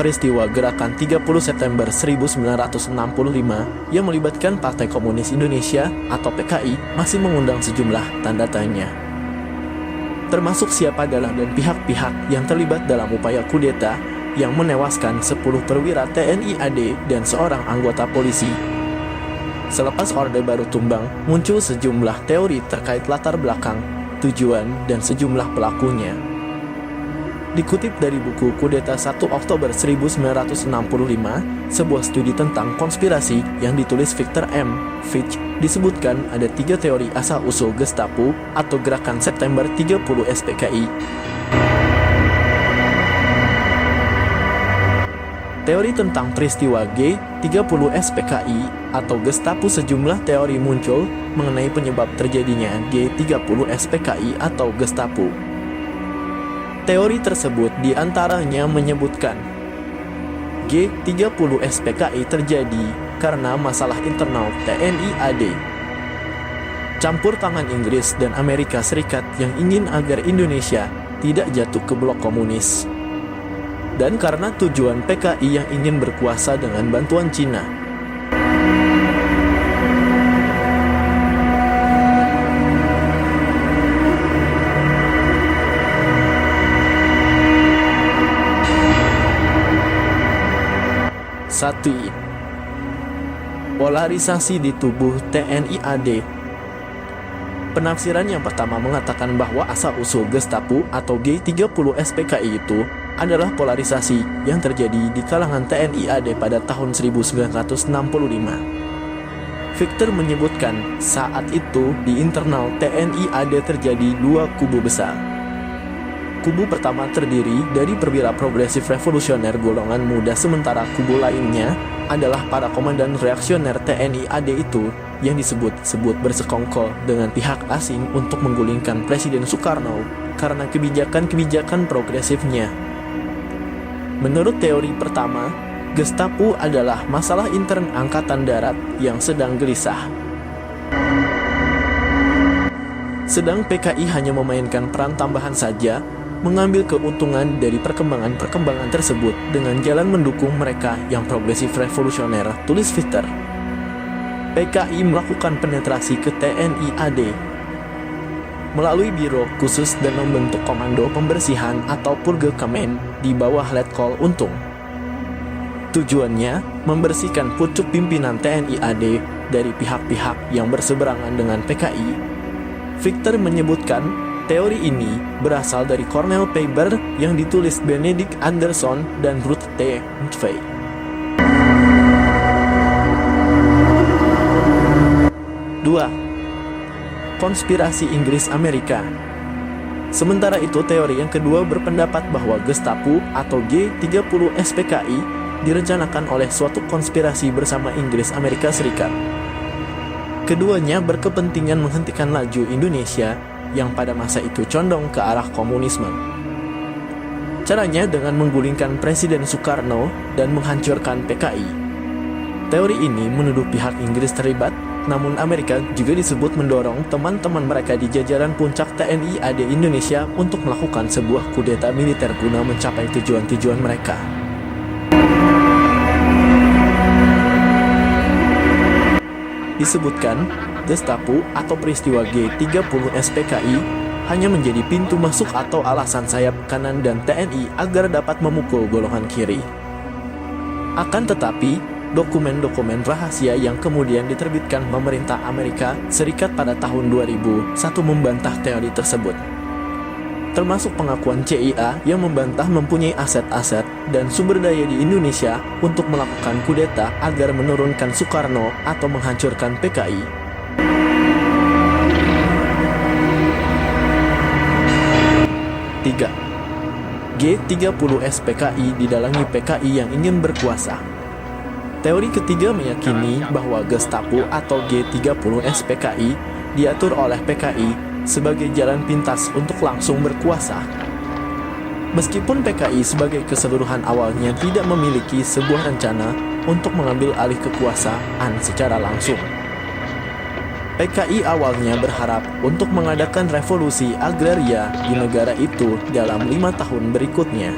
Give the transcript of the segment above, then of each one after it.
peristiwa Gerakan 30 September 1965 yang melibatkan Partai Komunis Indonesia atau PKI masih mengundang sejumlah tanda tanya. Termasuk siapa dalam dan pihak-pihak yang terlibat dalam upaya kudeta yang menewaskan 10 perwira TNI AD dan seorang anggota polisi. Selepas Orde Baru tumbang, muncul sejumlah teori terkait latar belakang, tujuan, dan sejumlah pelakunya. Dikutip dari buku Kudeta 1 Oktober 1965, sebuah studi tentang konspirasi yang ditulis Victor M. Fitch, disebutkan ada 3 teori asal-usul Gestapo atau Gerakan September 30 SPKI. Teori tentang peristiwa G30 SPKI atau Gestapo. Sejumlah teori muncul mengenai penyebab terjadinya G30 SPKI atau Gestapo. Teori tersebut diantaranya menyebutkan G30 SPKI terjadi karena masalah internal TNI AD, campur tangan Inggris dan Amerika Serikat yang ingin agar Indonesia tidak jatuh ke blok komunis, dan karena tujuan PKI yang ingin berkuasa dengan bantuan Cina. Satu, polarisasi di tubuh TNI AD. Penafsiran yang pertama mengatakan bahwa asal-usul Gestapo atau G30 SPKI itu adalah polarisasi yang terjadi di kalangan TNI AD pada tahun 1965. Victor menyebutkan saat itu di internal TNI AD terjadi 2 kubu besar. Kubu pertama terdiri dari perwira progresif revolusioner golongan muda, sementara kubu lainnya adalah para komandan reaksioner TNI AD itu yang disebut-sebut bersekongkol dengan pihak asing untuk menggulingkan Presiden Soekarno karena kebijakan-kebijakan progresifnya. Menurut teori pertama, Gestapo adalah masalah intern Angkatan Darat yang sedang gelisah. Sedang PKI hanya memainkan peran tambahan saja, mengambil keuntungan dari perkembangan-perkembangan tersebut dengan jalan mendukung mereka yang progresif revolusioner, tulis Victor. PKI melakukan penetrasi ke TNI AD melalui biro khusus dan membentuk komando pembersihan atau Purge-Kemen di bawah Letkol Untung. Tujuannya membersihkan pucuk pimpinan TNI AD dari pihak-pihak yang berseberangan dengan PKI. Victor menyebutkan teori ini berasal dari Cornell Paper yang ditulis Benedict Anderson dan Ruth T. McVeigh. Dua, konspirasi Inggris-Amerika. Sementara itu, teori yang kedua berpendapat bahwa Gestapo atau G30 SPKI direncanakan oleh suatu konspirasi bersama Inggris Amerika Serikat. Keduanya berkepentingan menghentikan laju Indonesia yang pada masa itu condong ke arah komunisme. Caranya dengan menggulingkan Presiden Soekarno dan menghancurkan PKI. Teori ini menuduh pihak Inggris terlibat, namun Amerika juga disebut mendorong teman-teman mereka di jajaran puncak TNI AD Indonesia untuk melakukan sebuah kudeta militer guna mencapai tujuan-tujuan mereka. Disebutkan, Gestapo atau peristiwa G30 SPKI hanya menjadi pintu masuk atau alasan sayap kanan dan TNI agar dapat memukul golongan kiri. Akan tetapi, dokumen-dokumen rahasia yang kemudian diterbitkan pemerintah Amerika Serikat pada tahun 2001 membantah teori tersebut. Termasuk pengakuan CIA yang membantah mempunyai aset-aset dan sumber daya di Indonesia untuk melakukan kudeta agar menurunkan Soekarno atau menghancurkan PKI. Tiga, G30 SPKI didalangi PKI yang ingin berkuasa. Teori ketiga meyakini bahwa Gestapo atau G30 SPKI diatur oleh PKI sebagai jalan pintas untuk langsung berkuasa. Meskipun PKI sebagai keseluruhan awalnya tidak memiliki sebuah rencana untuk mengambil alih kekuasaan secara langsung. PKI awalnya berharap untuk mengadakan revolusi agraria di negara itu dalam 5 tahun berikutnya.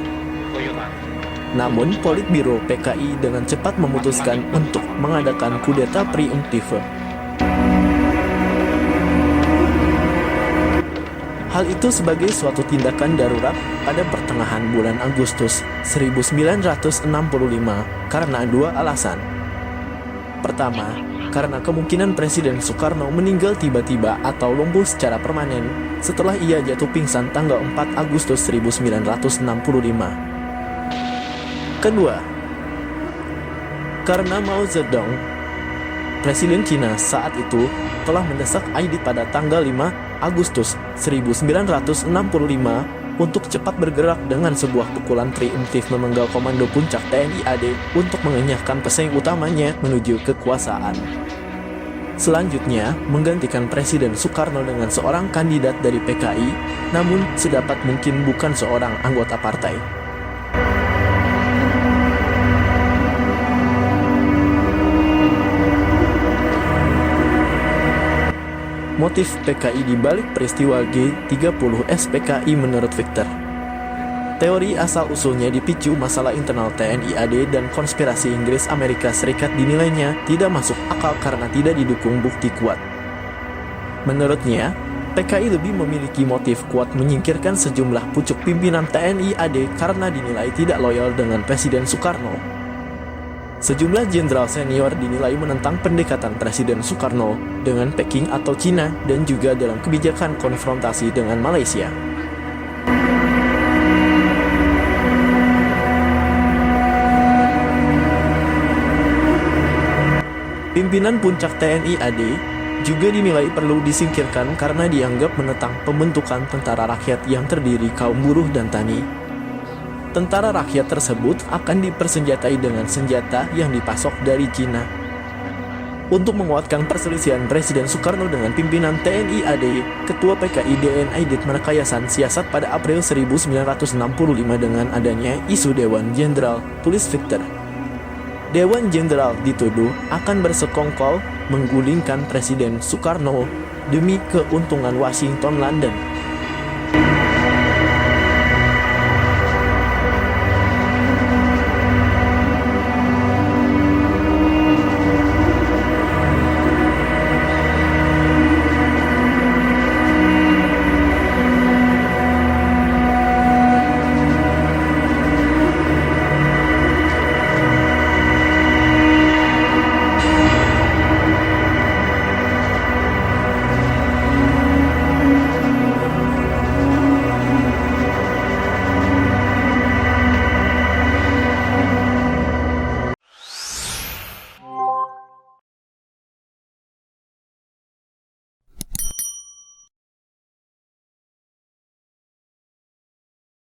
Namun, Politbiro PKI dengan cepat memutuskan untuk mengadakan kudeta preemptif. Hal itu sebagai suatu tindakan darurat pada pertengahan bulan Agustus 1965 karena dua alasan. Pertama, karena kemungkinan Presiden Soekarno meninggal tiba-tiba atau lumpuh secara permanen setelah ia jatuh pingsan tanggal 4 Agustus 1965. Kedua, karena Mao Zedong, Presiden Cina saat itu, telah mendesak Aidit pada tanggal 5 Agustus 1965 untuk cepat bergerak dengan sebuah pukulan preemptif memenggal Komando Puncak TNI AD untuk mengenyahkan pesaing utamanya menuju kekuasaan. Selanjutnya, menggantikan Presiden Soekarno dengan seorang kandidat dari PKI, namun sedapat mungkin bukan seorang anggota partai. Motif PKI di balik peristiwa G30 SPKI menurut Victor. Teori asal-usulnya dipicu masalah internal TNI AD dan konspirasi Inggris Amerika Serikat dinilainya tidak masuk akal karena tidak didukung bukti kuat. Menurutnya, PKI lebih memiliki motif kuat menyingkirkan sejumlah pucuk pimpinan TNI AD karena dinilai tidak loyal dengan Presiden Soekarno. Sejumlah jenderal senior dinilai menentang pendekatan Presiden Soekarno dengan Peking atau Cina dan juga dalam kebijakan konfrontasi dengan Malaysia. Pimpinan puncak TNI AD juga dinilai perlu disingkirkan karena dianggap menentang pembentukan tentara rakyat yang terdiri kaum buruh dan tani. Tentara rakyat tersebut akan dipersenjatai dengan senjata yang dipasok dari Cina. Untuk menguatkan perselisihan Presiden Soekarno dengan pimpinan TNI AD, Ketua PKI DN Aidit merekayasan siasat pada April 1965 dengan adanya isu Dewan Jenderal, tulis Victor. Dewan Jenderal dituduh akan bersekongkol menggulingkan Presiden Soekarno demi keuntungan Washington London.